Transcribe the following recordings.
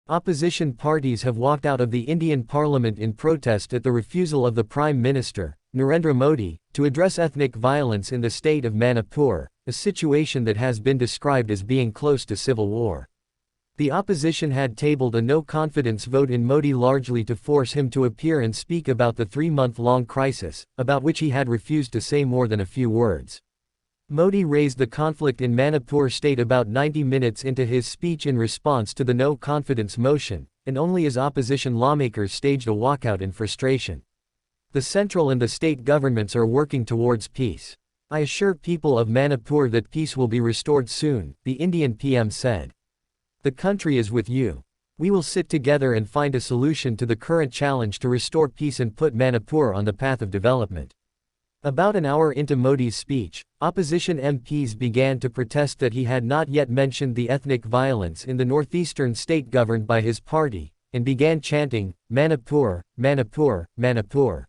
Opposition parties have walked out of the Indian parliament in protest at the refusal of the Prime Minister, Narendra Modi, to address ethnic violence in the state of Manipur, a situation that has been described as being close to civil war. The opposition had tabled a no-confidence vote in Modi largely to force him to appear and speak about the 3-month-long crisis, about which he had refused to say more than a few words. Modi raised the conflict in Manipur state about 90 minutes into his speech in response to the no-confidence motion, and only as opposition lawmakers staged a walkout in frustration. The central and the state governments are working towards peace. I assure people of Manipur that peace will be restored soon, the Indian PM said. The country is with you. We will sit together and find a solution to the current challenge to restore peace and put Manipur on the path of development. About an hour into Modi's speech, opposition MPs began to protest that he had not yet mentioned the ethnic violence in the northeastern state governed by his party, and began chanting, "Manipur, Manipur, Manipur."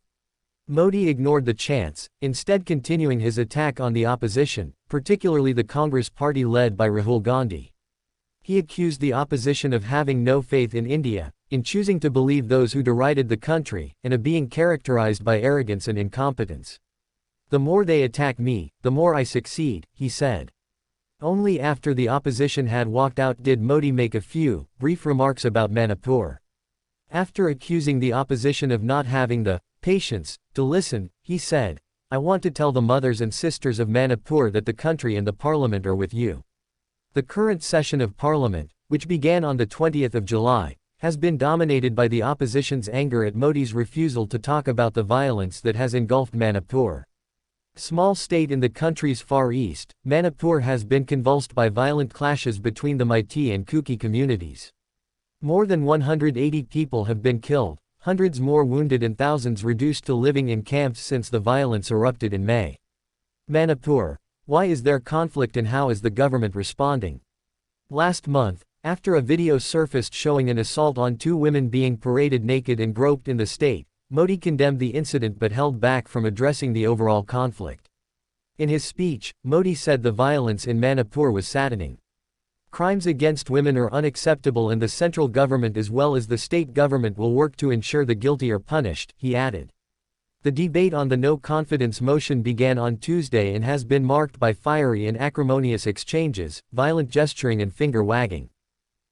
Modi ignored the chants, instead continuing his attack on the opposition, particularly the Congress party led by Rahul Gandhi. He accused the opposition of having no faith in India, in choosing to believe those who derided the country, and of being characterized by arrogance and incompetence. "The more they attack me, the more I succeed," he said. Only after the opposition had walked out did Modi make a few brief remarks about Manipur. After accusing the opposition of not having the patience to listen, he said, "I want to tell the mothers and sisters of Manipur that the country and the parliament are with you." The current session of parliament, which began on the 20th of July, has been dominated by the opposition's anger at Modi's refusal to talk about the violence that has engulfed Manipur. Small state in the country's far east, Manipur has been convulsed by violent clashes between the Meitei and Kuki communities. More than 180 people have been killed, hundreds more wounded and thousands reduced to living in camps since the violence erupted in May. Manipur. Why is there conflict and how is the government responding? Last month, after a video surfaced showing an assault on 2 women being paraded naked and groped in the state, Modi condemned the incident but held back from addressing the overall conflict. In his speech, Modi said the violence in Manipur was saddening. Crimes against women are unacceptable and the central government as well as the state government will work to ensure the guilty are punished, he added. The debate on the no-confidence motion began on Tuesday and has been marked by fiery and acrimonious exchanges, violent gesturing and finger-wagging.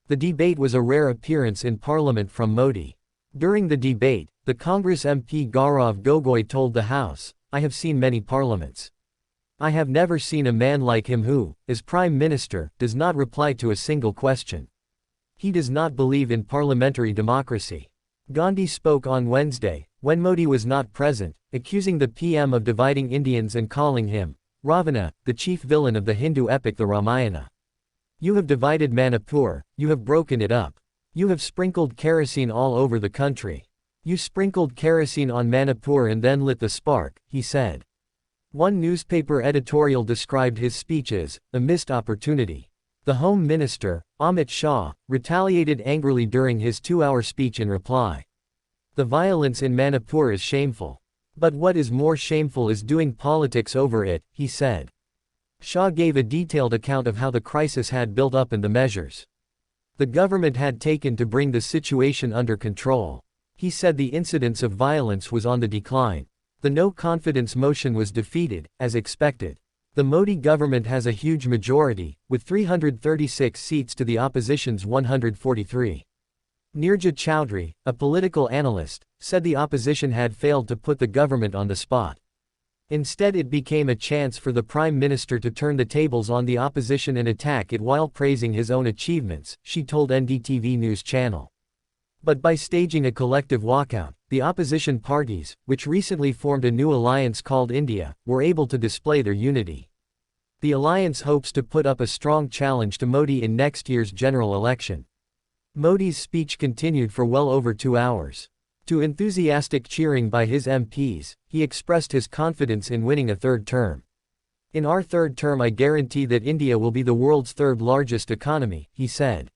The debate was a rare appearance in parliament from Modi. During the debate, the Congress MP Gaurav Gogoi told the House, "I have seen many parliaments. I have never seen a man like him who, as Prime Minister, does not reply to a single question. He does not believe in parliamentary democracy." Gandhi spoke on Wednesday, when Modi was not present, accusing the PM of dividing Indians and calling him Ravana, the chief villain of the Hindu epic the Ramayana. "You have divided Manipur, you have broken it up. You have sprinkled kerosene all over the country. You sprinkled kerosene on Manipur and then lit the spark," he said. One newspaper editorial described his speech as a missed opportunity. The Home Minister, Amit Shah, retaliated angrily during his 2-hour speech in reply. "The violence in Manipur is shameful. But what is more shameful is doing politics over it," he said. Shah gave a detailed account of how the crisis had built up and the measures the government had taken to bring the situation under control. He said the incidence of violence was on the decline. The no-confidence motion was defeated, as expected. The Modi government has a huge majority, with 336 seats to the opposition's 143. Nirja Chowdhury, a political analyst, said the opposition had failed to put the government on the spot. Instead it became a chance for the Prime Minister to turn the tables on the opposition and attack it while praising his own achievements, she told NDTV News Channel. But by staging a collective walkout, the opposition parties, which recently formed a new alliance called India, were able to display their unity. The alliance hopes to put up a strong challenge to Modi in next year's general election. Modi's speech continued for well over 2 hours. To enthusiastic cheering by his MPs, he expressed his confidence in winning a 3rd term. "In our 3rd term I guarantee that India will be the world's 3rd largest economy," he said.